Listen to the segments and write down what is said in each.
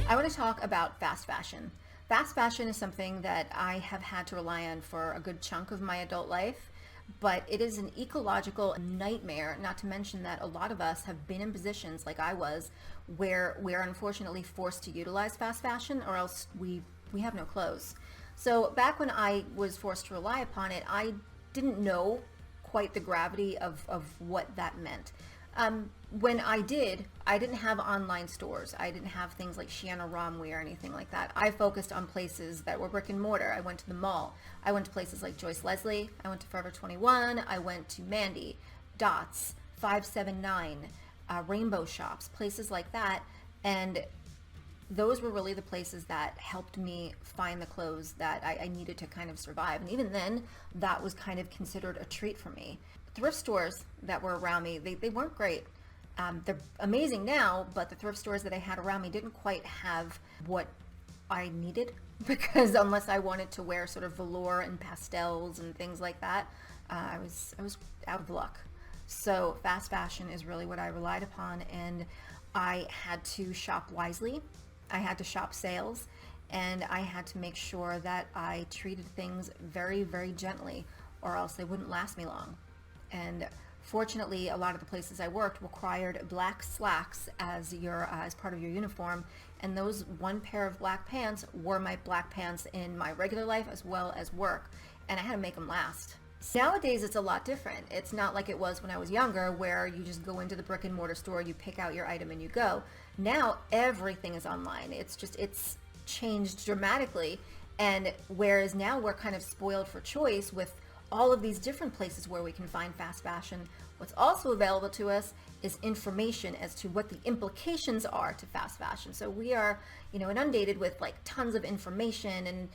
I want to talk about fast fashion. Fast fashion is something that I have had to rely on for a good chunk of my adult life, but it is an ecological nightmare, not to mention that a lot of us have been in positions like I was where we're unfortunately forced to utilize fast fashion or else we have no clothes. So back when I was forced to rely upon it, I didn't know quite the gravity of what that meant. When I didn't have online stores. I didn't have things like Shein or Romwe or anything like that. I focused on places that were brick and mortar. I went to the mall. I went to places like Joyce Leslie. I went to Forever 21. I went to Mandy, Dots, 579, Rainbow Shops, places like that. And those were really the places that helped me find the clothes that I needed to kind of survive. And even then, that was kind of considered a treat for me. Thrift stores that were around me, they weren't great. They're amazing now, but the thrift stores that I had around me didn't quite have what I needed because unless I wanted to wear sort of velour and pastels and things like that, I was out of luck. So fast fashion is really what I relied upon, and I had to shop wisely. I had to shop sales, and I had to make sure that I treated things very, very gently, or else they wouldn't last me long. And fortunately, a lot of the places I worked required black slacks as part of your uniform, and those one pair of black pants were my black pants in my regular life as well as work, and I had to make them last. Nowadays, it's a lot different. It's not like it was when I was younger, where you just go into the brick and mortar store, you pick out your item, and you go. Now everything is online. It's changed dramatically, and whereas now we're kind of spoiled for choice with all of these different places where we can find fast fashion, what's also available to us is information as to what the implications are to fast fashion. So we are, inundated with like tons of information and,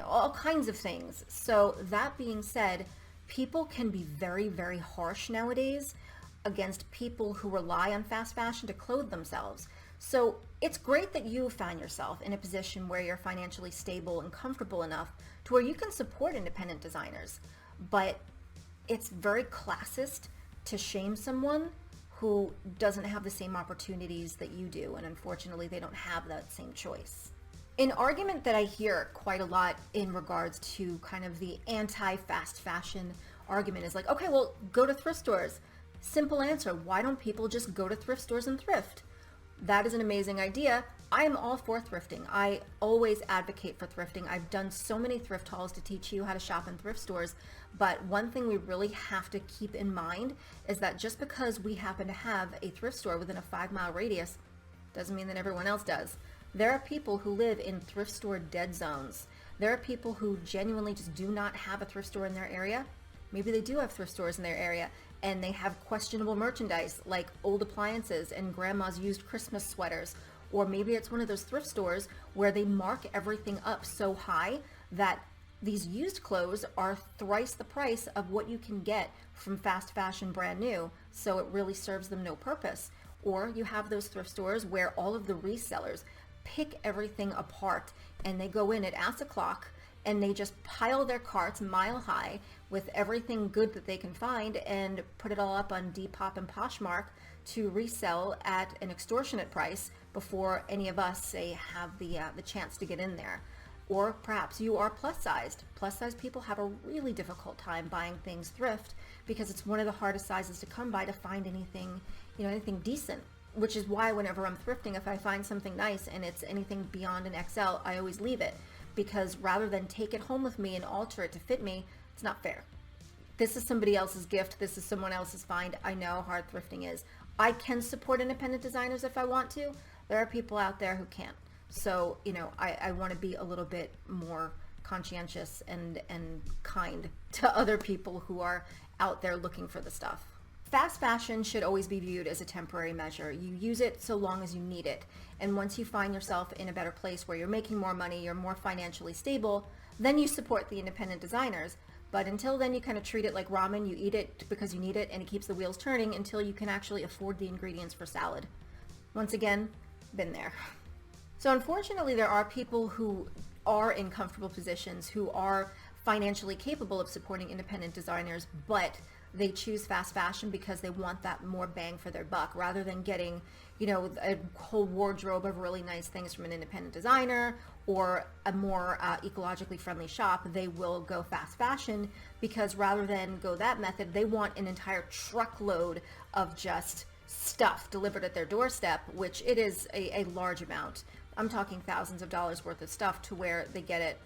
all kinds of things. So that being said, people can be very, very harsh nowadays against people who rely on fast fashion to clothe themselves. So it's great that you found yourself in a position where you're financially stable and comfortable enough to where you can support independent designers. But it's very classist to shame someone who doesn't have the same opportunities that you do, and unfortunately they don't have that same choice. An argument that I hear quite a lot in regards to kind of the anti-fast fashion argument is like, okay, well, go to thrift stores. Simple answer, why don't people just go to thrift stores and thrift? That is an amazing idea. I am all for thrifting. I always advocate for thrifting. I've done so many thrift hauls to teach you how to shop in thrift stores, but one thing we really have to keep in mind is that just because we happen to have a thrift store within a 5-mile radius doesn't mean that everyone else does. There are people who live in thrift store dead zones. There are people who genuinely just do not have a thrift store in their area. Maybe they do have thrift stores in their area, and they have questionable merchandise like old appliances and grandma's used Christmas sweaters. Or maybe it's one of those thrift stores where they mark everything up so high that these used clothes are thrice the price of what you can get from fast fashion brand new, so it really serves them no purpose. Or you have those thrift stores where all of the resellers pick everything apart and they go in at ass o'clock and they just pile their carts mile high with everything good that they can find and put it all up on Depop and Poshmark to resell at an extortionate price before any of us, say, have the chance to get in there. Or perhaps you are plus-sized. Plus-sized people have a really difficult time buying things thrift because it's one of the hardest sizes to come by to find anything, anything decent. Which is why whenever I'm thrifting, if I find something nice and it's anything beyond an XL, I always leave it. Because rather than take it home with me and alter it to fit me, it's not fair. This is somebody else's gift. This is someone else's find. I know how hard thrifting is. I can support independent designers if I want to. There are people out there who can't. So, I want to be a little bit more conscientious and kind to other people who are out there looking for the stuff. Fast fashion should always be viewed as a temporary measure. You use it so long as you need it. And once you find yourself in a better place where you're making more money, you're more financially stable, then you support the independent designers. But until then, you kind of treat it like ramen. You eat it because you need it, and it keeps the wheels turning until you can actually afford the ingredients for salad. Once again, been there. So unfortunately, there are people who are in comfortable positions, who are financially capable of supporting independent designers, but they choose fast fashion because they want that more bang for their buck rather than getting, you know, a whole wardrobe of really nice things from an independent designer or a more ecologically friendly shop. They will go fast fashion because rather than go that method, they want an entire truckload of just stuff delivered at their doorstep, which it is a large amount. I'm talking thousands of dollars worth of stuff to where they get it,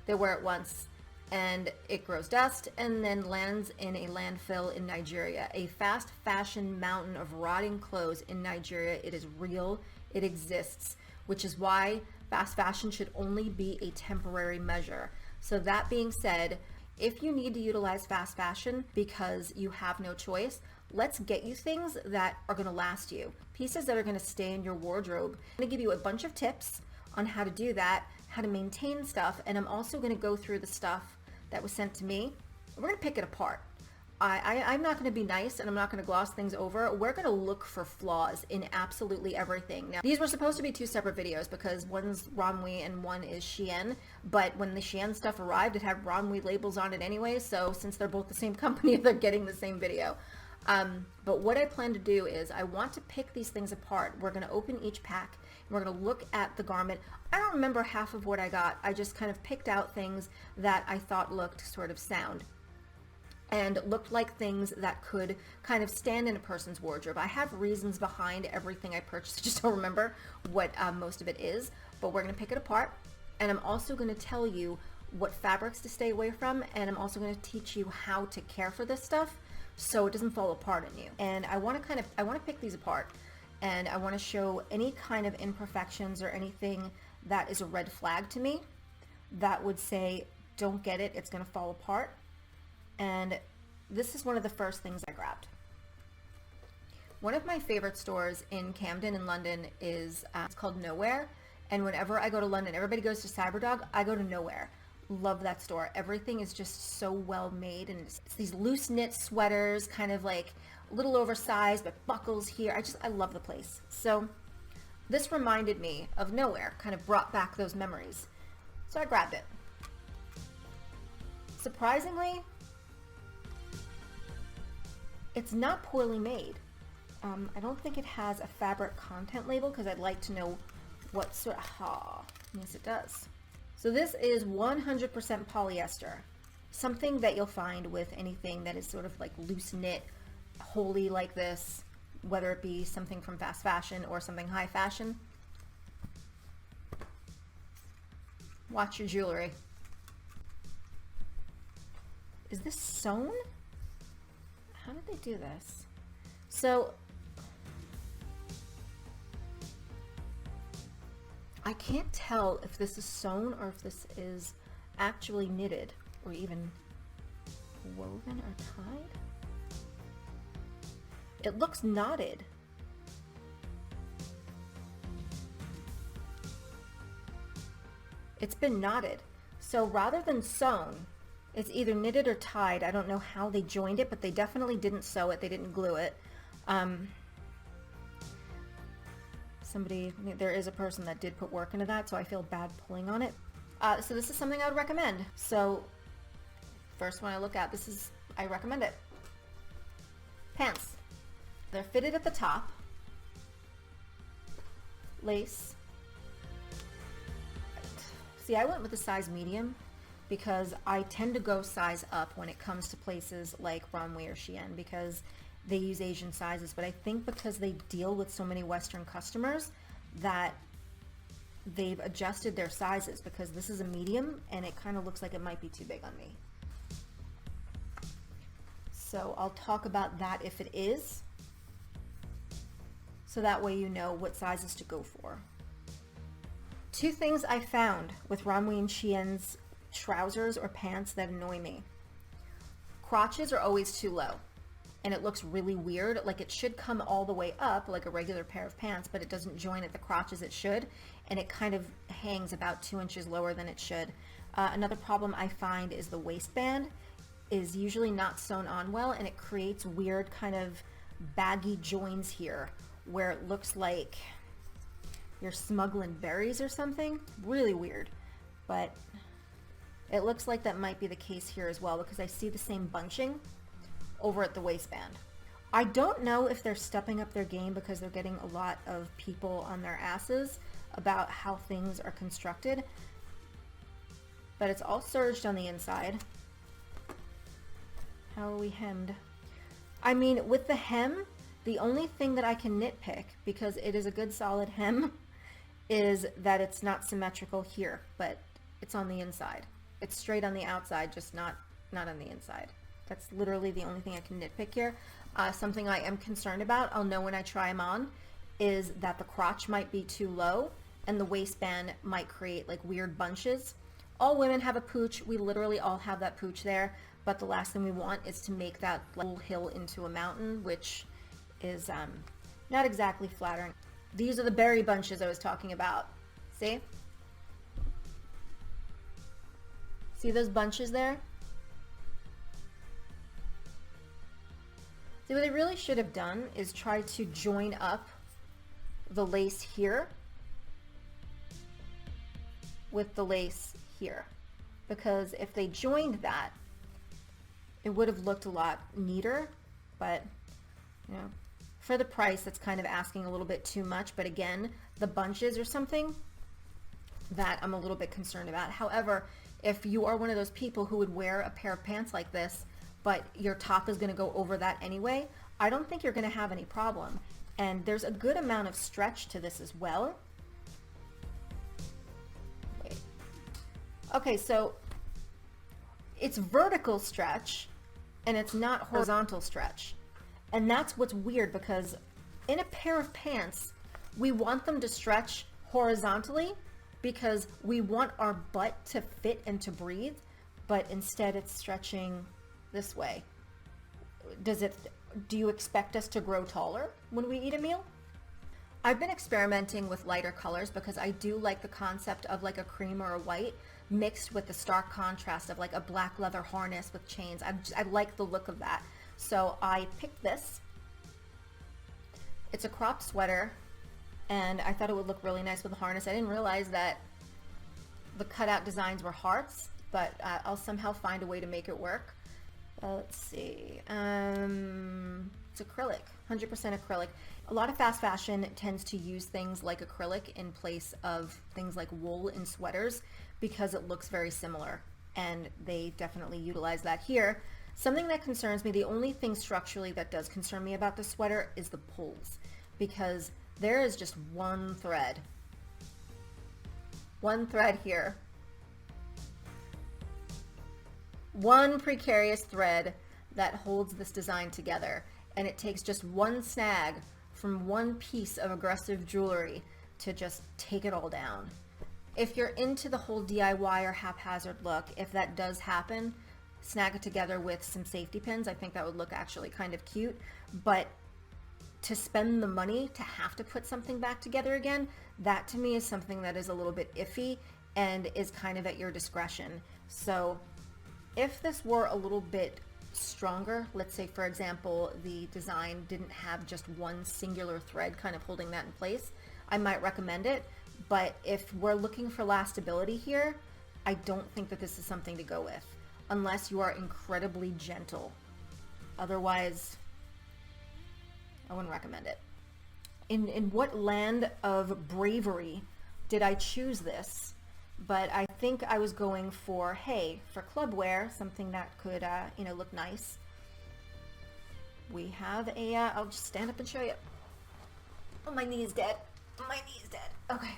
they wear it once, and it grows dust and then lands in a landfill in Nigeria. A fast fashion mountain of rotting clothes in Nigeria. It is real, it exists, which is why fast fashion should only be a temporary measure. So that being said, if you need to utilize fast fashion because you have no choice, let's get you things that are going to last you. Pieces that are going to stay in your wardrobe. I'm going to give you a bunch of tips on how to do that, how to maintain stuff, and I'm also going to go through the stuff that was sent to me. We're going to pick it apart. I'm not going to be nice and I'm not going to gloss things over. We're going to look for flaws in absolutely everything. Now, these were supposed to be 2 separate videos because one's Romwe and one is Shein, but when the Shein stuff arrived, it had Romwe labels on it anyway, so since they're both the same company, they're getting the same video. But what I plan to do is I want to pick these things apart. We're going to open each pack and we're going to look at the garment. I don't remember half of what I got. I just kind of picked out things that I thought looked sort of sound and looked like things that could kind of stand in a person's wardrobe. I have reasons behind everything I purchased. I just don't remember what most of it is, but we're going to pick it apart. And I'm also going to tell you what fabrics to stay away from. And I'm also going to teach you how to care for this stuff so it doesn't fall apart on you. And I want to pick these apart, and I want to show any kind of imperfections or anything that is a red flag to me that would say, don't get it, it's going to fall apart. And this is one of the first things I grabbed. One of my favorite stores in Camden in London is it's called Nowhere. And whenever I go to London, everybody goes to Cyberdog, I go to Nowhere. Love that store. Everything is just so well made, and it's these loose knit sweaters, kind of like a little oversized, but buckles here. I love the place. So this reminded me of Nowhere, kind of brought back those memories. So I grabbed it. Surprisingly, it's not poorly made. I don't think it has a fabric content label because I'd like to know what sort of, yes it does. So this is 100% polyester, something that you'll find with anything that is sort of like loose knit, wholly like this, whether it be something from fast fashion or something high fashion. Watch your jewelry. Is this sewn? How did they do this? So I can't tell if this is sewn or if this is actually knitted or even woven or tied. It looks knotted. It's been knotted. So rather than sewn, it's either knitted or tied. I don't know how they joined it, but they definitely didn't sew it. They didn't glue it. There is a person that did put work into that, so I feel bad pulling on it. So this is something I would recommend. So first one I look at, I recommend it. Pants. They're fitted at the top. Lace. See, I went with a size medium because I tend to go size up when it comes to places like Romwe or Shein because they use Asian sizes, but I think because they deal with so many Western customers that they've adjusted their sizes because this is a medium and it kind of looks like it might be too big on me. So I'll talk about that if it is, so that way you know what sizes to go for. 2 things I found with Romwe and Shein's trousers or pants that annoy me. Crotches are always too low. And it looks really weird, like it should come all the way up like a regular pair of pants, but it doesn't join at the crotch as it should, and it kind of hangs about 2 inches lower than it should. Another problem I find is the waistband is usually not sewn on well, and it creates weird kind of baggy joins here where it looks like you're smuggling berries or something. Really weird, but it looks like that might be the case here as well because I see the same bunching over at the waistband. I don't know if they're stepping up their game because they're getting a lot of people on their asses about how things are constructed, but it's all serged on the inside. How are we hemmed? I mean, with the hem, the only thing that I can nitpick, because it is a good solid hem, is that it's not symmetrical here, but it's on the inside. It's straight on the outside, just not on the inside. That's literally the only thing I can nitpick here. Something I am concerned about, I'll know when I try them on, is that the crotch might be too low and the waistband might create like weird bunches. All women have a pooch. We literally all have that pooch there, but the last thing we want is to make that little hill into a mountain, which is not exactly flattering. These are the berry bunches I was talking about. See? See those bunches there? See, what they really should have done is try to join up the lace here with the lace here. Because if they joined that, it would have looked a lot neater, but you know, for the price, that's kind of asking a little bit too much. But again, the bunches are something that I'm a little bit concerned about. However, if you are one of those people who would wear a pair of pants like this, but your top is going to go over that anyway, I don't think you're going to have any problem. And there's a good amount of stretch to this as well. Wait. Okay, so it's vertical stretch and it's not horizontal stretch. And that's what's weird, because in a pair of pants, we want them to stretch horizontally because we want our butt to fit and to breathe, but instead it's stretching this way. Do you expect us to grow taller when we eat a meal? I've been experimenting with lighter colors because I do like the concept of like a cream or a white mixed with the stark contrast of like a black leather harness with chains. I like the look of that. So I picked this. It's a crop sweater, and I thought it would look really nice with a harness. I didn't realize that the cutout designs were hearts, but I'll somehow find a way to make it work. Let's see. It's acrylic, 100% acrylic. A lot of fast fashion tends to use things like acrylic in place of things like wool in sweaters because it looks very similar, and they definitely utilize that here. Something that concerns me, the only thing structurally that does concern me about the sweater is the pulls, because there is just one thread here, one precarious thread that holds this design together, and it takes just one snag from one piece of aggressive jewelry to just take it all down. If you're into the whole DIY or haphazard look, if that does happen, snag it together with some safety pins. I think that would look actually kind of cute, but to spend the money to have to put something back together again, that to me is something that is a little bit iffy and is kind of at your discretion. So if this were a little bit stronger, let's say for example the design didn't have just one singular thread kind of holding that in place, I might recommend it. But if we're looking for lastability here, I don't think that this is something to go with, unless you are incredibly gentle. Otherwise, I wouldn't recommend it. In what land of bravery did I choose this? But I think I was going for, hey, for club wear, something that could, look nice. We have a, I'll just stand up and show you. Oh, my knee is dead. My knee is dead. Okay.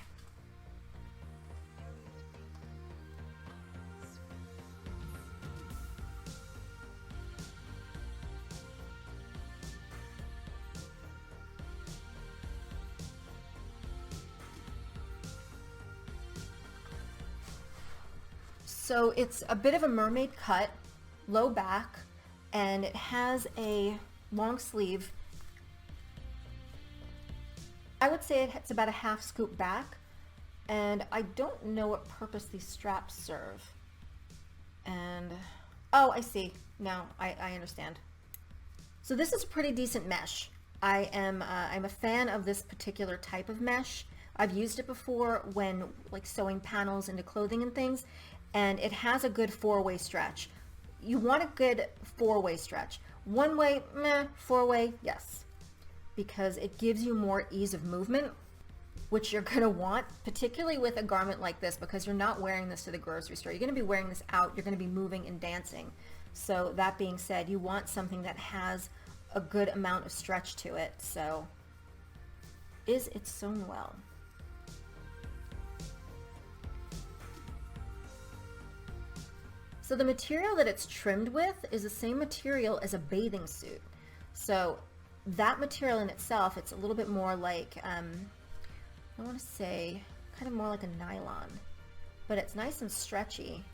So it's a bit of a mermaid cut, low back, and it has a long sleeve. I would say it's about a half scoop back, and I don't know what purpose these straps serve. And, oh, I see. Now I understand. So this is a pretty decent mesh. I'm a fan of this particular type of mesh. I've used it before when like sewing panels into clothing and things, and it has a good four-way stretch. you want a good 4-way stretch. 1-way, meh. 4-way, yes. Because it gives you more ease of movement, which you're going to want, particularly with a garment like this, because you're not wearing this to the grocery store. You're going to be wearing this out. You're going to be moving and dancing. So that being said, you want something that has a good amount of stretch to it. So is it sewn well? So the material that it's trimmed with is the same material as a bathing suit. So that material in itself, it's a little bit more like, I want to say kind of more like a nylon, but it's nice and stretchy.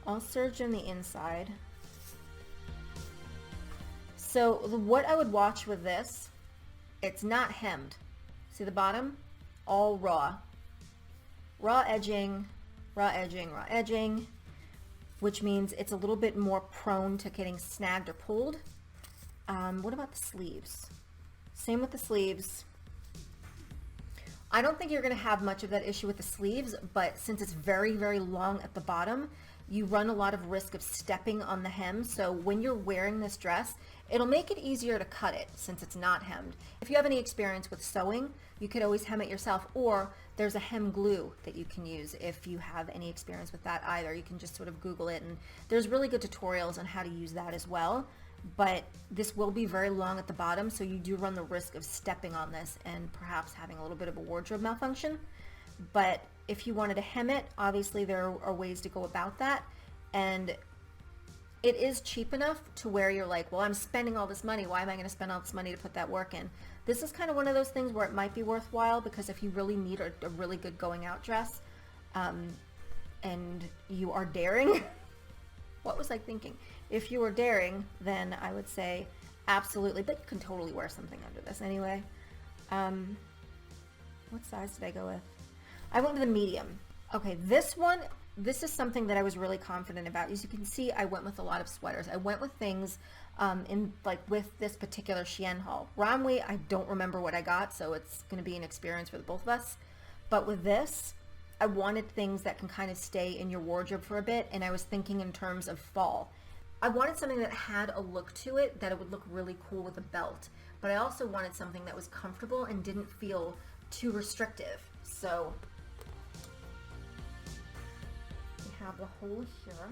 All serged on the inside. So what I would watch with this, it's not hemmed. See the bottom? All raw. Raw edging, raw edging, raw edging, which means it's a little bit more prone to getting snagged or pulled. What about the sleeves? Same with the sleeves. I don't think you're going to have much of that issue with the sleeves, but since it's very, very long at the bottom, you run a lot of risk of stepping on the hem. So when you're wearing this dress, it'll make it easier to cut it since it's not hemmed. If you have any experience with sewing, you could always hem it yourself, or there's a hem glue that you can use if you have any experience with that either. You can just sort of Google it, and there's really good tutorials on how to use that as well. But this will be very long at the bottom, so you do run the risk of stepping on this and perhaps having a little bit of a wardrobe malfunction. But if you wanted to hem it, obviously there are ways to go about that, and it is cheap enough to where you're like, well, I'm spending all this money. Why am I going to spend all this money to put that work in? This is kind of one of those things where it might be worthwhile, because if you really need a really good going out dress, and you are daring, what was I thinking? If you were daring, then I would say absolutely, but you can totally wear something under this anyway. What size did I go with? I went with a medium. Okay, this is something that I was really confident about. As you can see, I went with a lot of sweaters. I went with things in like with this particular Shein haul. Romwe, I don't remember what I got, so it's going to be an experience for the both of us. But with this, I wanted things that can kind of stay in your wardrobe for a bit, and I was thinking in terms of fall. I wanted something that had a look to it, that it would look really cool with a belt, but I also wanted something that was comfortable and didn't feel too restrictive. So we have the hole here.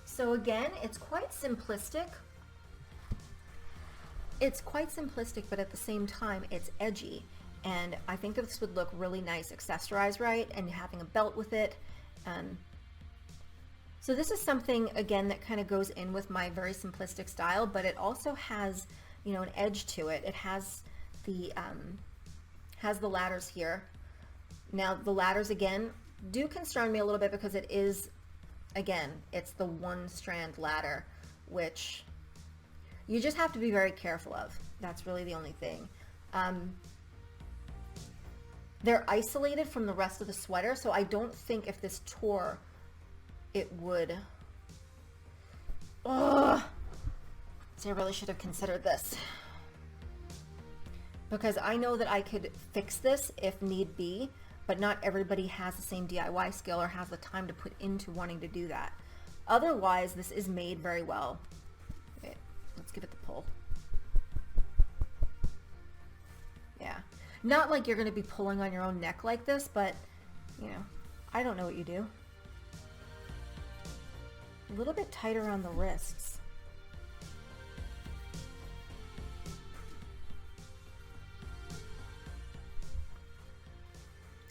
So again, it's quite simplistic. It's quite simplistic, but at the same time, it's edgy. And I think this would look really nice accessorized right, and having a belt with it. So this is something, again, that kind of goes in with my very simplistic style, but it also has, you know, an edge to it. It has the ladders here. Now the ladders, again, do concern me a little bit, because it is, again, it's the one strand ladder, which you just have to be very careful of. That's really the only thing. They're isolated from the rest of the sweater, so I don't think if this tore, it would. Oh, so I really should have considered this, because I know that I could fix this if need be, but not everybody has the same DIY skill or has the time to put into wanting to do that. Otherwise, this is made very well. Okay, let's give it the pull. Yeah, not like you're going to be pulling on your own neck like this, but you know, I don't know what you do. A little bit tight around the wrists.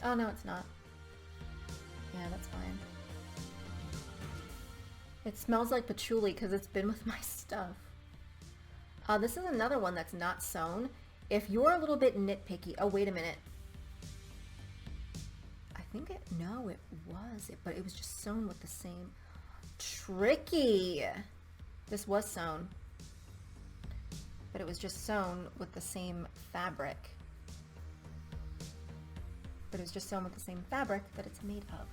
Oh no, it's not. Yeah, that's fine. It smells like patchouli because it's been with my stuff. This is another one that's not sewn. If you're a little bit nitpicky, oh wait a minute. I think no, it was, but it was just sewn with the same. Tricky. This was sewn, but it was just sewn with the same fabric. But it was just sewn with the same fabric that it's made of.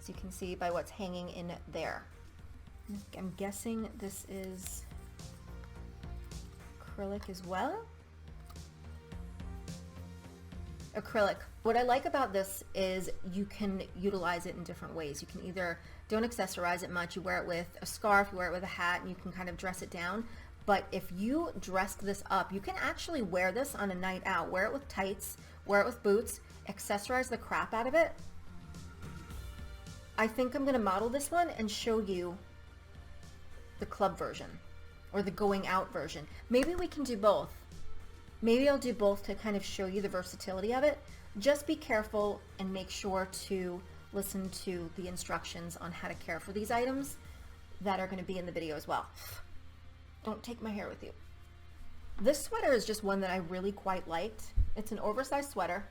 So you can see by what's hanging in there. I'm guessing this is acrylic as well. Acrylic. What I like about this is you can utilize it in different ways. You can either don't accessorize it much, you wear it with a scarf, you wear it with a hat, and you can kind of dress it down. But if you dress this up, you can actually wear this on a night out. Wear it with tights, wear it with boots, accessorize the crap out of it. I think I'm going to model this one and show you the club version or the going out version. Maybe we can do both. Maybe I'll do both to kind of show you the versatility of it. Just be careful and make sure to listen to the instructions on how to care for these items that are going to be in the video as well. Don't take my hair with you. This sweater is just one that I really quite liked. It's an oversized sweater.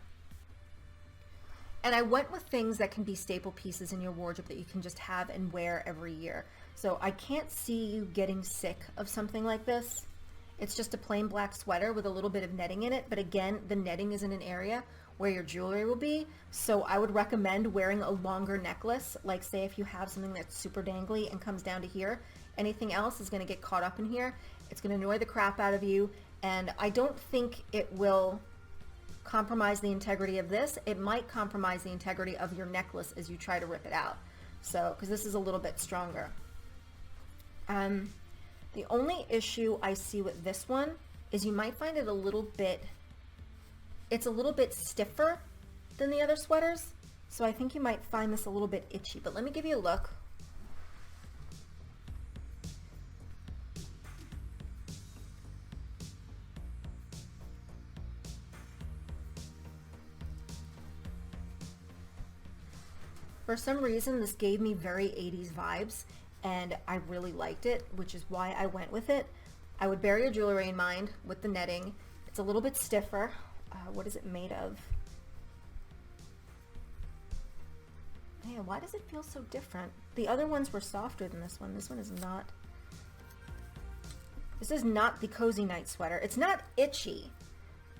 And I went with things that can be staple pieces in your wardrobe that you can just have and wear every year. So I can't see you getting sick of something like this. It's just a plain black sweater with a little bit of netting in it. But again, the netting is in an area where your jewelry will be. So I would recommend wearing a longer necklace. Like say if you have something that's super dangly and comes down to here, anything else is going to get caught up in here. It's going to annoy the crap out of you. And I don't think it will compromise the integrity of this. It might compromise the integrity of your necklace as you try to rip it out. So, because this is a little bit stronger. The only issue I see with this one is you might find it a little bit, it's a little bit stiffer than the other sweaters. So I think you might find this a little bit itchy, but let me give you a look. For some reason, this gave me very 80s vibes, and I really liked it, which is why I went with it. I would bear your jewelry in mind with the netting. It's a little bit stiffer. What is it made of? Man, why does it feel so different? The other ones were softer than this one. This one is not. This is not the cozy night sweater. It's not itchy,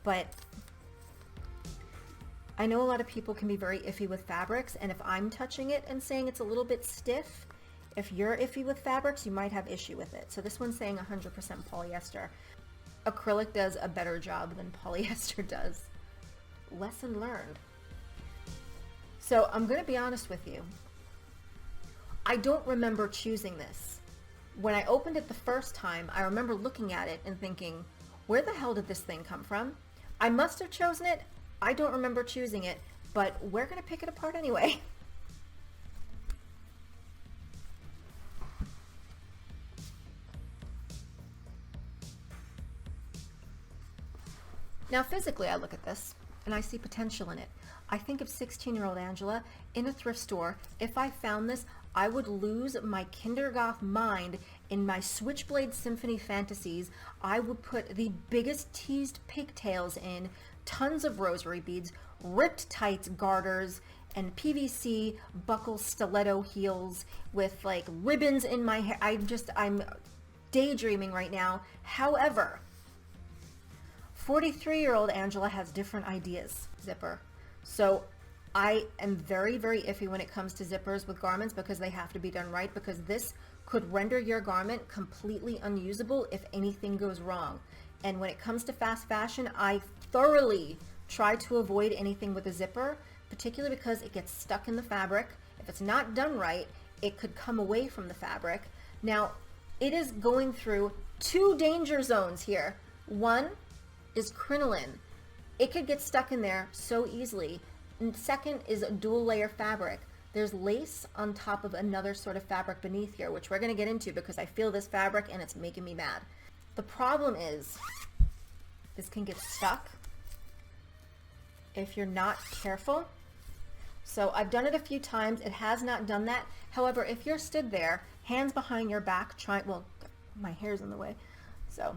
but I know a lot of people can be very iffy with fabrics, and if I'm touching it and saying it's a little bit stiff, if you're iffy with fabrics, you might have issue with it. So this one's saying 100% polyester. Acrylic does a better job than polyester does. Lesson learned. So I'm going to be honest with you. I don't remember choosing this. When I opened it the first time, I remember looking at it and thinking, where the hell did this thing come from? I must have chosen it. I don't remember choosing it, but we're going to pick it apart anyway. Now physically I look at this and I see potential in it. I think of 16-year-old Angela in a thrift store. If I found this, I would lose my Kindergoth mind in my Switchblade Symphony fantasies. I would put the biggest teased pigtails in, tons of rosary beads, ripped tights, garters, and PVC buckle stiletto heels with like ribbons in my hair. I'm daydreaming right now. However, 43-year-old Angela has different ideas. Zipper. So I am very, very iffy when it comes to zippers with garments because they have to be done right, because this could render your garment completely unusable if anything goes wrong. And when it comes to fast fashion, I thoroughly try to avoid anything with a zipper, particularly because it gets stuck in the fabric. If it's not done right, it could come away from the fabric. Now, it is going through two danger zones here. One is crinoline. It could get stuck in there so easily. And second is a dual layer fabric. There's lace on top of another sort of fabric beneath here, which we're going to get into because I feel this fabric and it's making me mad. The problem is this can get stuck if you're not careful. So I've done it a few times. It has not done that. However, if you're stood there, hands behind your back, well, my hair's in the way. So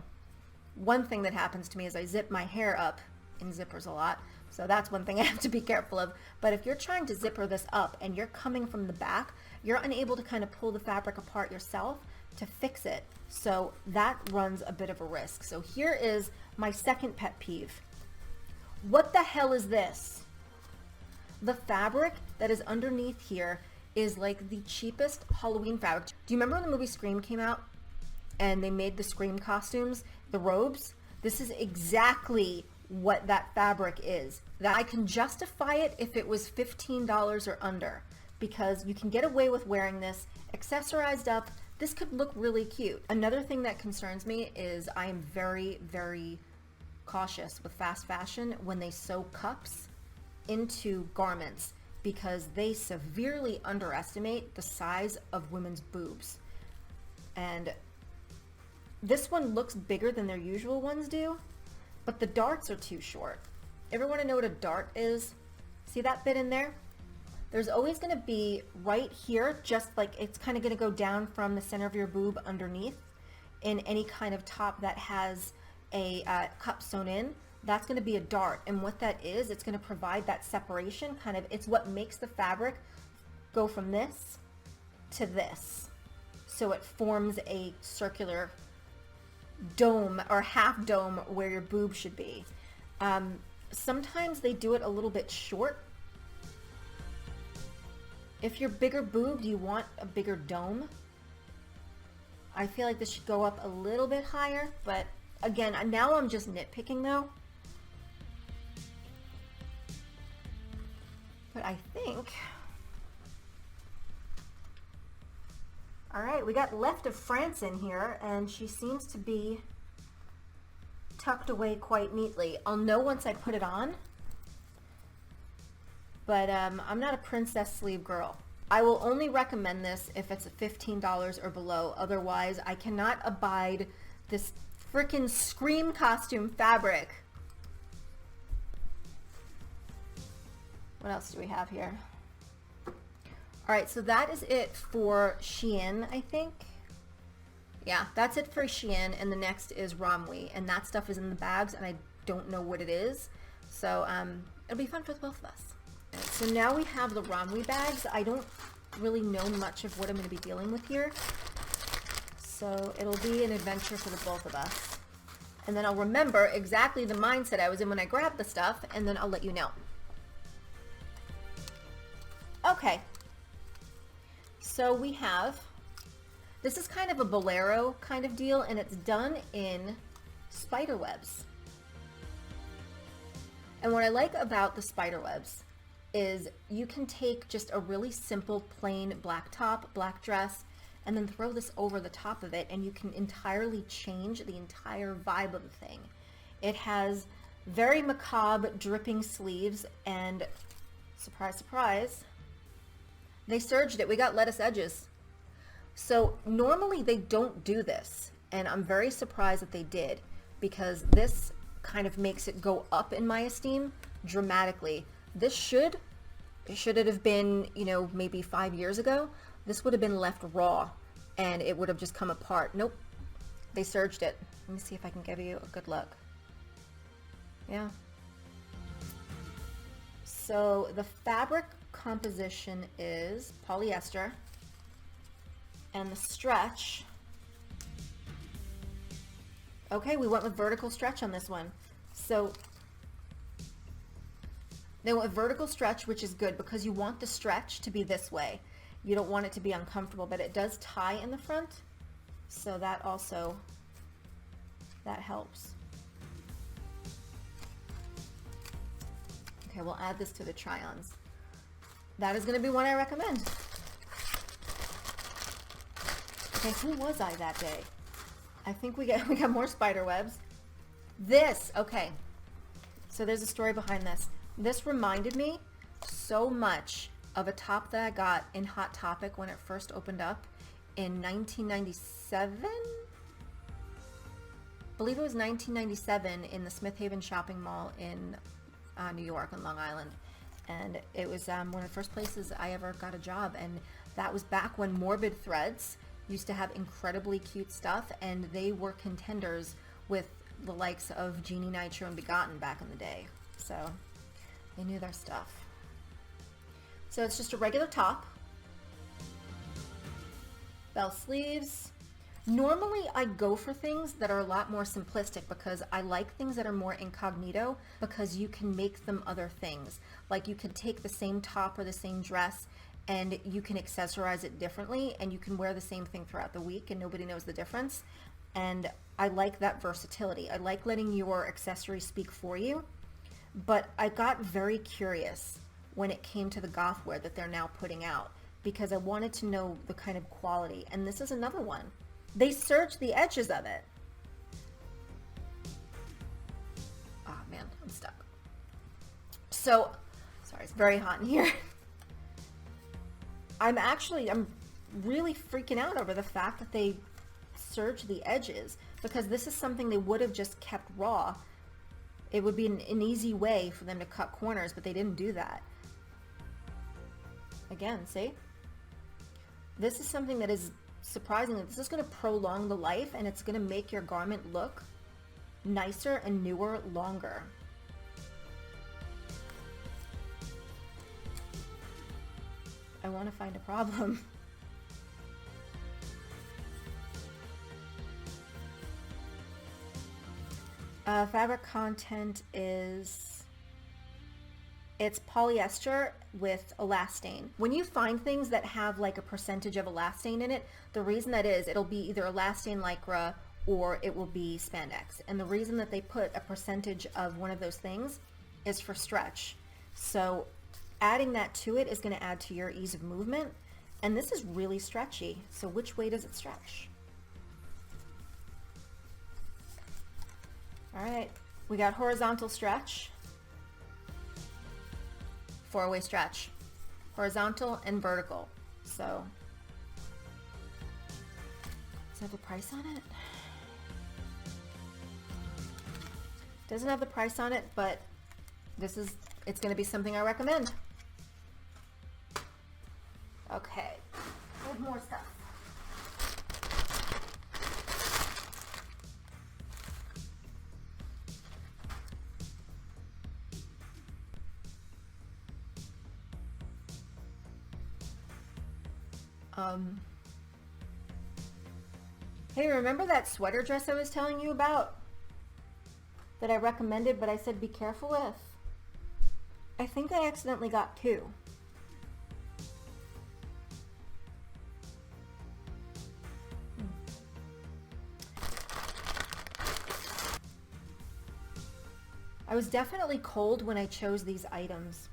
one thing that happens to me is I zip my hair up in zippers a lot. So that's one thing I have to be careful of. But if you're trying to zipper this up and you're coming from the back, you're unable to kind of pull the fabric apart yourself to fix it. So that runs a bit of a risk. So here is my second pet peeve. What the hell is this? The fabric that is underneath here is like the cheapest Halloween fabric. Do you remember when the movie Scream came out? and they made the Scream costumes, the robes, this is exactly what that fabric is. That I can justify it if it was $15 or under, because you can get away with wearing this accessorized up. This could look really cute. Another thing that concerns me is I am very, very cautious with fast fashion when they sew cups into garments, because they severely underestimate the size of women's boobs. And this one looks bigger than their usual ones do, but the darts are too short. Ever want to know what a dart is? See that bit in there? There's always going to be right here, just like it's kind of going to go down from the center of your boob underneath in any kind of top that has a cup sewn in. That's going to be a dart, and what that is, it's going to provide that separation, kind of, it's what makes the fabric go from this to this, so it forms a circular dome or half dome where your boob should be. Sometimes they do it a little bit short. If you're bigger boobed, you want a bigger dome. I feel like this should go up a little bit higher, but again, now I'm just nitpicking though. But I think, all right, we got Left of France in here, and she seems to be tucked away quite neatly. I'll know once I put it on, but I'm not a princess sleeve girl. I will only recommend this if it's $15 or below. Otherwise, I cannot abide this frickin' Scream costume fabric. What else do we have here? All right, so that is it for Shein, I think. Yeah, that's it for Shein, and the next is Romwe, and that stuff is in the bags, and I don't know what it is. So it'll be fun for both of us. So now we have the Romwe bags. I don't really know much of what I'm going to be dealing with here, so it'll be an adventure for the both of us. And then I'll remember exactly the mindset I was in when I grabbed the stuff, and then I'll let you know. Okay, so we have, this is kind of a bolero kind of deal, and it's done in spider webs. And what I like about the spider webs is you can take just a really simple plain black top, black dress, and then throw this over the top of it, and you can entirely change the entire vibe of the thing. It has very macabre dripping sleeves, and surprise, surprise, they serged it. We got lettuce edges. So normally they don't do this, and I'm very surprised that they did, because this kind of makes it go up in my esteem dramatically. This should it have been, you know, maybe 5 years ago, this would have been left raw and it would have just come apart. Nope, they serged it. Let me see if I can give you a good look. Yeah. So the fabric composition is polyester, and the stretch, okay, we went with vertical stretch on this one. So they went with vertical stretch, which is good because you want the stretch to be this way. You don't want it to be uncomfortable, but it does tie in the front, so that also, that helps. Okay, we'll add this to the try-ons. That is going to be one I recommend. Okay, who was I that day? I think we got more spider webs. This, okay. So there's a story behind this. This reminded me so much of a top that I got in Hot Topic when it first opened up in 1997. I believe it was 1997 in the Smith Haven shopping mall in New York on Long Island. And it was one of the first places I ever got a job, and that was back when Morbid Threads used to have incredibly cute stuff, and they were contenders with the likes of Genie Nitro and Begotten back in the day. So they knew their stuff. So it's just a regular top, bell sleeves. Normally I go for things that are a lot more simplistic because I like things that are more incognito, because you can make them other things. Like you could take the same top or the same dress and you can accessorize it differently, and you can wear the same thing throughout the week and nobody knows the difference. And I like that versatility. I like letting your accessories speak for you. But I got very curious when it came to the goth wear that they're now putting out, because I wanted to know the kind of quality. And this is another one. They serged the edges of it. Oh man, I'm stuck. So, sorry, it's very hot in here. I'm really freaking out over the fact that they serged the edges, because this is something they would have just kept raw. It would be an easy way for them to cut corners, but they didn't do that. Again, see? This is something that is surprising. This is going to prolong the life, and it's going to make your garment look nicer and newer longer. I want to find a problem. Fabric content is, it's polyester with elastane. When you find things that have like a percentage of elastane in it, the reason that is, it'll be either elastane lycra or it will be spandex. And the reason that they put a percentage of one of those things is for stretch. So adding that to it is going to add to your ease of movement. And this is really stretchy. So which way does it stretch? All right, we got horizontal stretch, 4-way stretch, horizontal and vertical. So, does it have a price on it? Doesn't have the price on it, but it's going to be something I recommend. Okay, we have more stuff. Hey, remember that sweater dress I was telling you about? That I recommended, but I said be careful with? I think I accidentally got 2. I was definitely cold when I chose these items.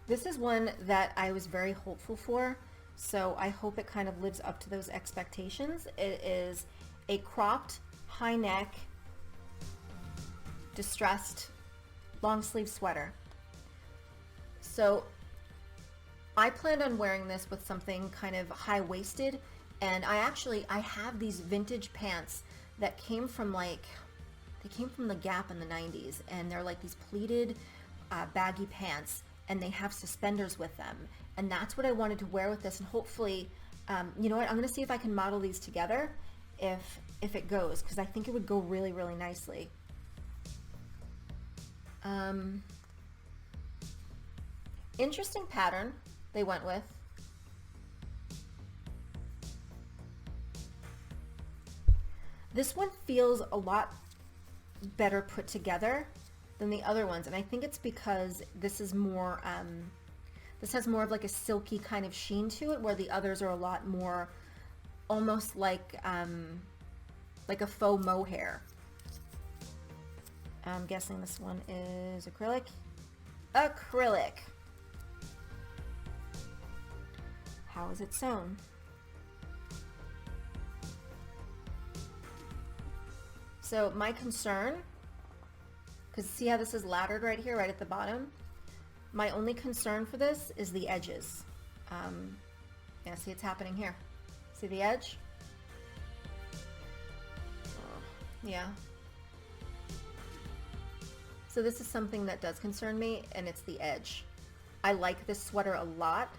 This is one that I was very hopeful for, so I hope it kind of lives up to those expectations. It is a cropped, high neck, distressed, long sleeve sweater. So I planned on wearing this with something kind of high waisted, and I have these vintage pants that came from the Gap in the 90s, and they're like these pleated baggy pants, and they have suspenders with them, and that's what I wanted to wear with this. And hopefully, you know what, I'm gonna see if I can model these together if it goes, because I think it would go really, really nicely. Interesting pattern they went with. This one feels a lot better put together than the other ones, and I think it's because this is more this has more of like a silky kind of sheen to it, where the others are a lot more almost like a faux mohair. I'm guessing this one is acrylic. How is it sewn? So my concern, because see how this is laddered right here, right at the bottom? My only concern for this is the edges. Yeah, see, it's happening here. See the edge? Oh, yeah. So this is something that does concern me, and it's the edge. I like this sweater a lot,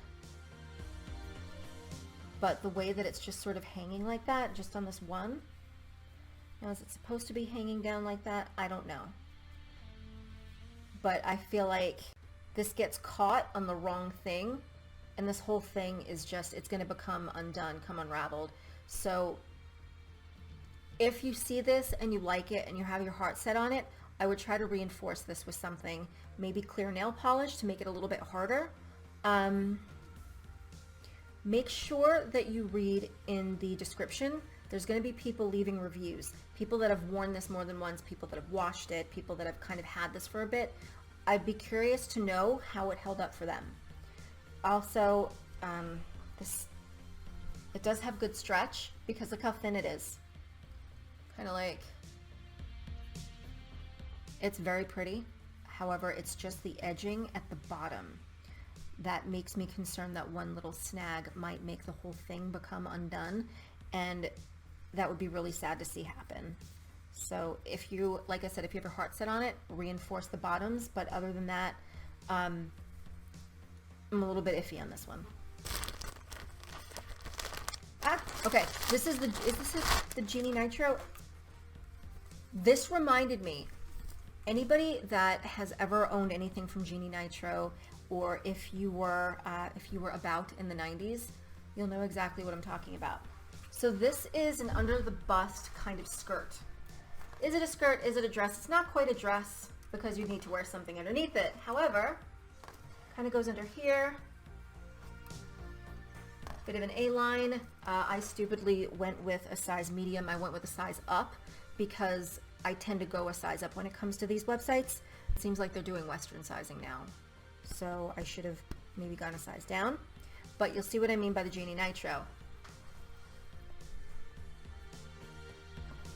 but the way that it's just sort of hanging like that, just on this one. Now, is it supposed to be hanging down like that? I don't know. But I feel like this gets caught on the wrong thing, and this whole thing is just, it's going to become undone, come unraveled. So if you see this and you like it and you have your heart set on it, I would try to reinforce this with something, maybe clear nail polish to make it a little bit harder. Make sure that you read in the description. There's going to be people leaving reviews, people that have worn this more than once, people that have washed it, people that have kind of had this for a bit. I'd be curious to know how it held up for them. Also, it does have good stretch because look how thin it is. Kind of like, it's very pretty. However, it's just the edging at the bottom that makes me concerned that one little snag might make the whole thing become undone, and that would be really sad to see happen. So if you, like I said, if you have your heart set on it, reinforce the bottoms, but other than that, I'm a little bit iffy on this one. Okay, is this the Genie Nitro? This reminded me, anybody that has ever owned anything from Genie Nitro, or if you were about in the 90s, you'll know exactly what I'm talking about. So this is an under the bust kind of skirt. Is it a skirt? Is it a dress? It's not quite a dress because you need to wear something underneath it. However, kind of goes under here. Bit of an A-line. I stupidly went with a size medium. I went with a size up because I tend to go a size up when it comes to these websites. It seems like they're doing Western sizing now. So I should have maybe gone a size down. But you'll see what I mean by the Genie Nitro.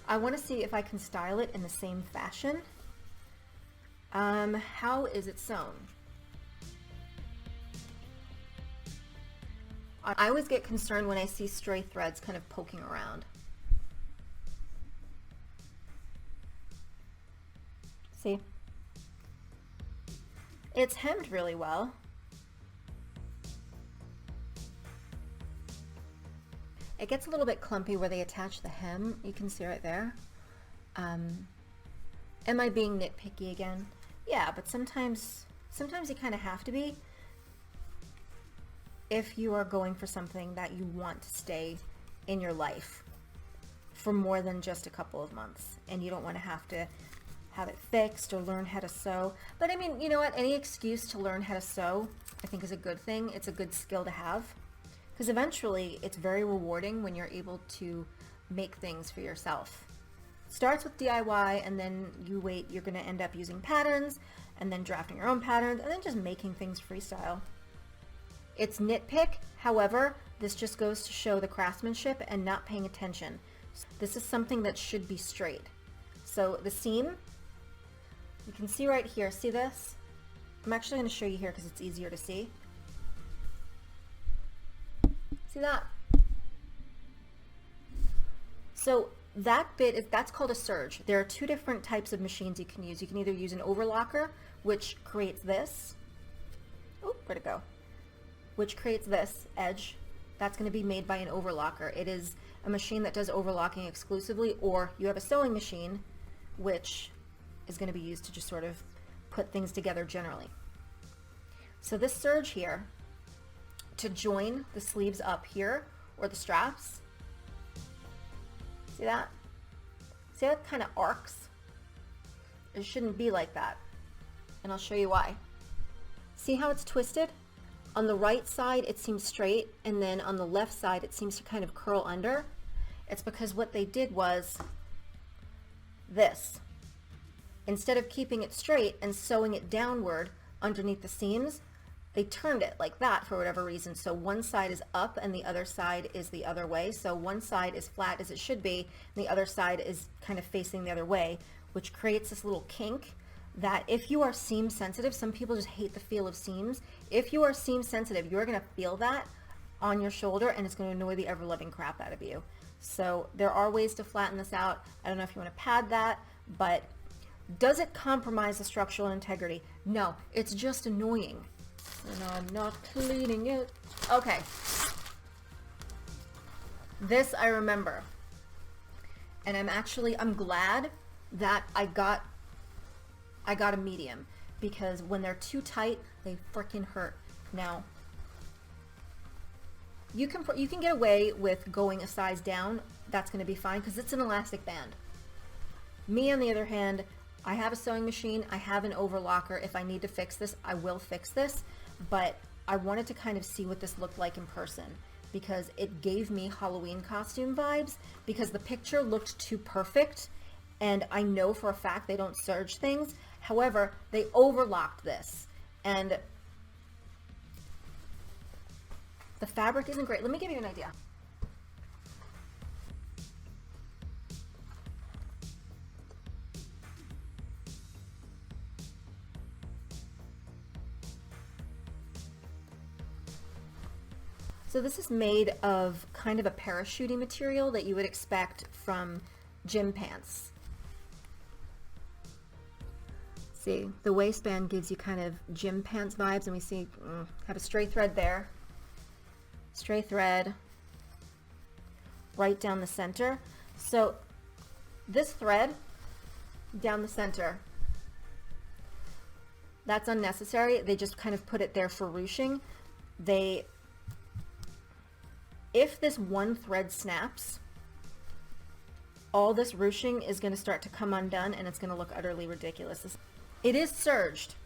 I want to see if I can style it in the same fashion. How is it sewn? I always get concerned when I see stray threads kind of poking around. See? It's hemmed really well. It gets a little bit clumpy where they attach the hem. You can see right there. Am I being nitpicky again? Yeah, but sometimes you kind of have to be if you are going for something that you want to stay in your life for more than just a couple of months, and you don't want to have it fixed or learn how to sew. But I mean, you know what? Any excuse to learn how to sew, I think, is a good thing. It's a good skill to have. Because eventually it's very rewarding when you're able to make things for yourself. It starts with DIY, and then you're going to end up using patterns and then drafting your own patterns and then just making things freestyle. It's nitpick, however, this just goes to show the craftsmanship and not paying attention. This is something that should be straight. So the seam, you can see right here, see this? I'm actually going to show you here because it's easier to see. See that? So that bit, that's called a serge. There are two different types of machines you can use. You can either use an overlocker, which creates this. Oh, where'd it go? Which creates this edge. That's going to be made by an overlocker. It is a machine that does overlocking exclusively, or you have a sewing machine, which is going to be used to just sort of put things together generally. So this serge here, to join the sleeves up here, or the straps, see that? See how it kind of arcs? It shouldn't be like that, and I'll show you why. See how it's twisted? On the right side it seems straight, and then on the left side it seems to kind of curl under. It's because what they did was this. Instead of keeping it straight and sewing it downward underneath the seams, they turned it like that for whatever reason. So one side is up and the other side is the other way. So one side is flat as it should be, and the other side is kind of facing the other way, which creates this little kink that if you are seam sensitive, some people just hate the feel of seams. If you are seam sensitive, you're going to feel that on your shoulder, and it's going to annoy the ever-loving crap out of you. So there are ways to flatten this out. I don't know if you want to pad that, but does it compromise the structural integrity? No, it's just annoying. And I'm not cleaning it. Okay. This I remember. And I'm glad that I got a medium, because when they're too tight, they freaking hurt. Now, you can get away with going a size down. That's going to be fine because it's an elastic band. Me, on the other hand, I have a sewing machine, I have an overlocker. If I need to fix this, I will fix this, but I wanted to kind of see what this looked like in person because it gave me Halloween costume vibes because the picture looked too perfect, and I know for a fact they don't serge things. However, they overlocked this, and the fabric isn't great. Let me give you an idea. So this is made of kind of a parachutey material that you would expect from gym pants. See, the waistband gives you kind of gym pants vibes, and we see have a stray thread there. Stray thread right down the center. So this thread down the center, that's unnecessary. They just kind of put it there for ruching. If this one thread snaps, all this ruching is going to start to come undone, and it's going to look utterly ridiculous. It is serged.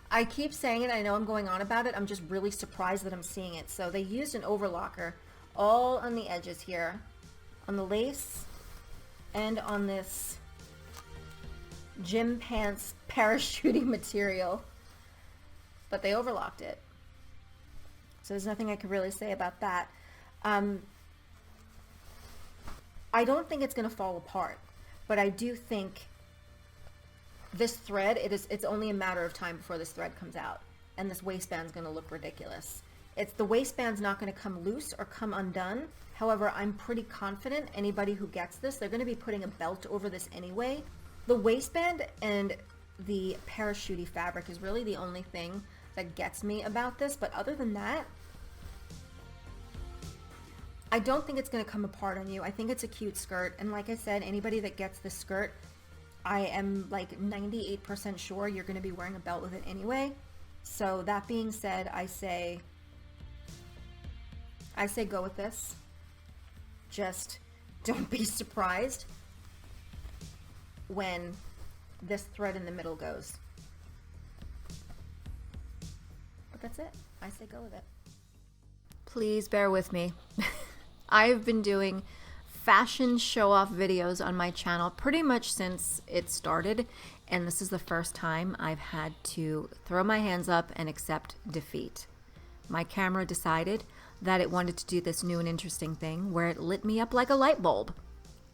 I keep saying it. I know I'm going on about it. I'm just really surprised that I'm seeing it. So they used an overlocker all on the edges here, on the lace and on this gym pants parachutey material, but they overlocked it. So there's nothing I can really say about that. I don't think it's going to fall apart, but I do think this thread, it's only a matter of time before this thread comes out, and this waistband's going to look ridiculous. The waistband's not going to come loose or come undone. However, I'm pretty confident anybody who gets this, they're going to be putting a belt over this anyway. The waistband and the parachutey fabric is really the only thing that gets me about this, but other than that, I don't think it's going to come apart on you. I think it's a cute skirt, and like I said, anybody that gets this skirt, I am like 98% sure you're going to be wearing a belt with it anyway. So that being said, I say go with this. Just don't be surprised when this thread in the middle goes. But that's it. I say go with it. Please bear with me. I've been doing fashion show-off videos on my channel pretty much since it started, and this is the first time I've had to throw my hands up and accept defeat. My camera decided that it wanted to do this new and interesting thing where it lit me up like a light bulb.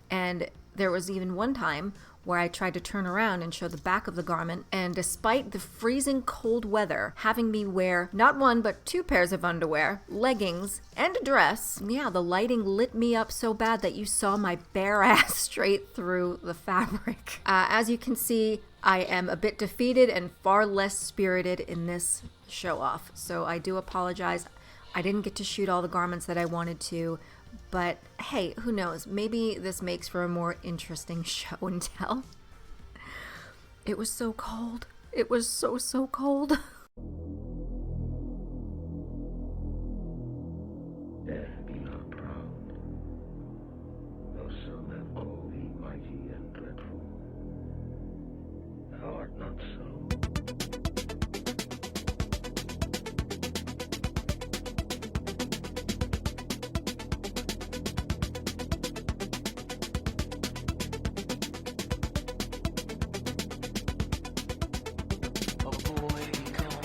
And there was even one time where I tried to turn around and show the back of the garment, and despite the freezing cold weather having me wear not one but two pairs of underwear, leggings, and a dress, yeah, the lighting lit me up so bad that you saw my bare ass straight through the fabric. As you can see, I am a bit defeated and far less spirited in this show off, so I do apologize. I didn't get to shoot all the garments that I wanted to, but hey, who knows? Maybe this makes for a more interesting show and tell. It was so cold. It was so cold. Death be not proud, though some have called thee mighty and dreadful. Thou art not so. A boy comes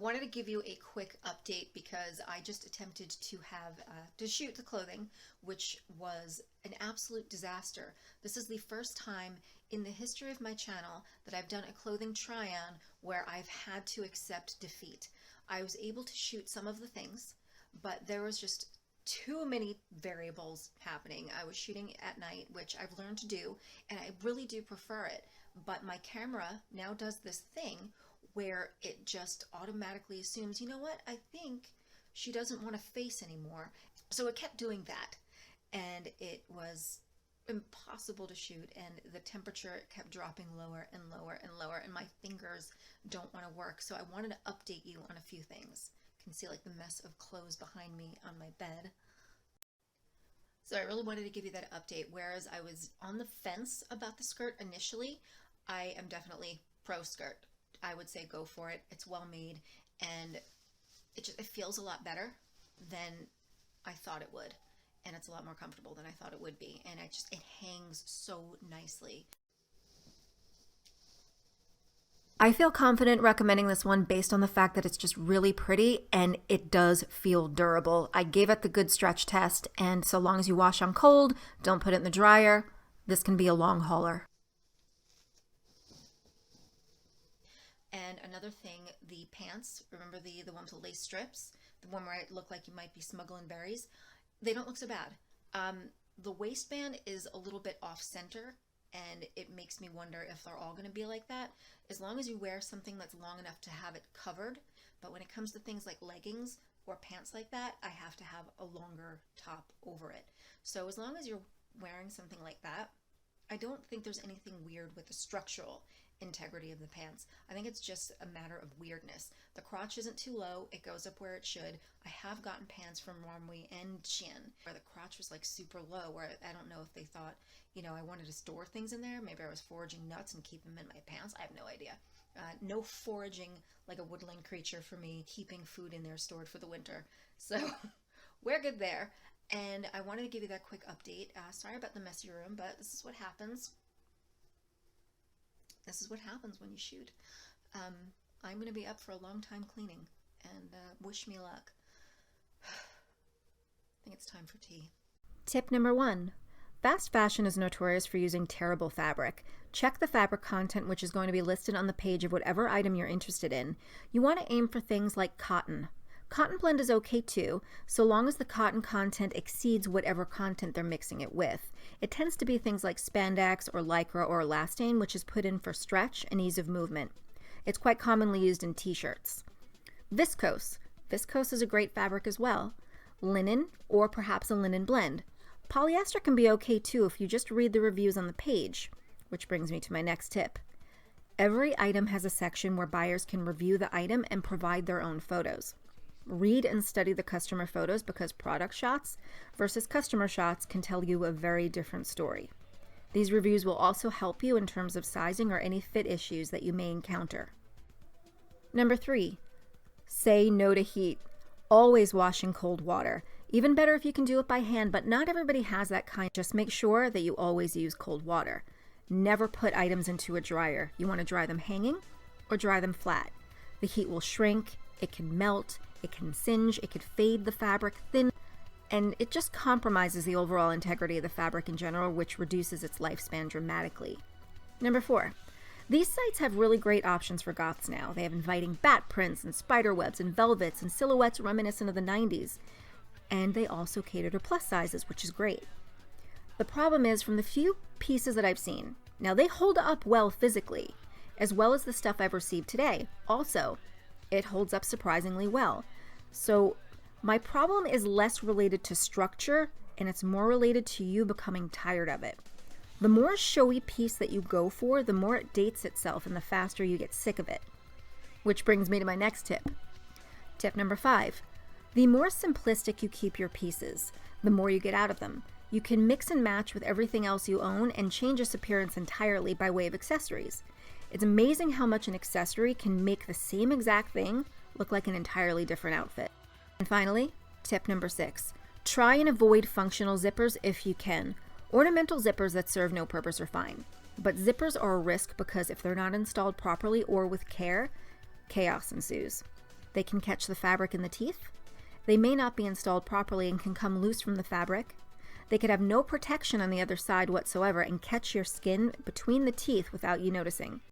wanted to give you a quick update because I just attempted to shoot the clothing, which was an absolute disaster. This is the first time in the history of my channel that I've done a clothing try-on where I've had to accept defeat. I was able to shoot some of the things, but there was just too many variables happening. I was shooting at night, which I've learned to do, and I really do prefer it. But my camera now does this thing where it just automatically assumes, you know what, I think she doesn't want to face anymore. So it kept doing that, and it was impossible to shoot, and the temperature kept dropping lower and lower and lower, and my fingers don't want to work. So I wanted to update you on a few things. You can see like the mess of clothes behind me on my bed. So I really wanted to give you that update. Whereas I was on the fence about the skirt initially, I am definitely pro skirt. I would say go for it. It's well made, and it feels a lot better than I thought it would, and it's a lot more comfortable than I thought it would be, and it hangs so nicely. I feel confident recommending this one based on the fact that it's just really pretty and it does feel durable. I gave it the good stretch test, and so long as you wash on cold, don't put it in the dryer, this can be a long hauler. And another thing, the pants, remember the ones with lace strips, the one where it looked like you might be smuggling berries, they don't look so bad. The waistband is a little bit off center, and it makes me wonder if they're all going to be like that. As long as you wear something that's long enough to have it covered, but when it comes to things like leggings or pants like that, I have to have a longer top over it. So as long as you're wearing something like that, I don't think there's anything weird with the structural integrity of the pants. I think it's just a matter of weirdness. The crotch isn't too low, it goes up where it should. I have gotten pants from Romwe and Shein where the crotch was like super low, where I don't know if they thought, you know, I wanted to store things in there. Maybe I was foraging nuts and keep them in my pants. I have no idea. No foraging like a woodland creature for me, keeping food in there stored for the winter. So we're good there. And I wanted to give you that quick update. Sorry about the messy room, but this is what happens. This is what happens when you shoot. I'm going to be up for a long time cleaning, and wish me luck. I think it's time for tea. Tip number 1. Fast fashion is notorious for using terrible fabric. Check the fabric content, which is going to be listed on the page of whatever item you're interested in. You want to aim for things like cotton. Cotton blend is okay too, so long as the cotton content exceeds whatever content they're mixing it with. It tends to be things like spandex or lycra or elastane, which is put in for stretch and ease of movement. It's quite commonly used in t-shirts. Viscose. Viscose is a great fabric as well. Linen, or perhaps a linen blend. Polyester can be okay too if you just read the reviews on the page, which brings me to my next tip. Every item has a section where buyers can review the item and provide their own photos. Read and study the customer photos because product shots versus customer shots can tell you a very different story. These reviews will also help you in terms of sizing or any fit issues that you may encounter. Number 3, say no to heat. Always wash in cold water. Even better if you can do it by hand, but not everybody has that kind. Just make sure that you always use cold water. Never put items into a dryer. You want to dry them hanging or dry them flat. The heat will shrink, it can melt, it can singe, it could fade the fabric thin, and it just compromises the overall integrity of the fabric in general, which reduces its lifespan dramatically. Number 4, these sites have really great options for goths now. They have inviting bat prints and spider webs and velvets and silhouettes reminiscent of the 90s. And they also cater to plus sizes, which is great. The problem is, from the few pieces that I've seen, now they hold up well physically, as well as the stuff I've received today. Also, it holds up surprisingly well. So my problem is less related to structure, and it's more related to you becoming tired of it. The more showy piece that you go for, the more it dates itself and the faster you get sick of it. Which brings me to my next tip. Tip number 5. The more simplistic you keep your pieces, the more you get out of them. You can mix and match with everything else you own and change its appearance entirely by way of accessories. It's amazing how much an accessory can make the same exact thing look like an entirely different outfit. And finally, tip number 6. Try and avoid functional zippers if you can. Ornamental zippers that serve no purpose are fine, but zippers are a risk because if they're not installed properly or with care, chaos ensues. They can catch the fabric in the teeth. They may not be installed properly and can come loose from the fabric. They could have no protection on the other side whatsoever and catch your skin between the teeth without you noticing.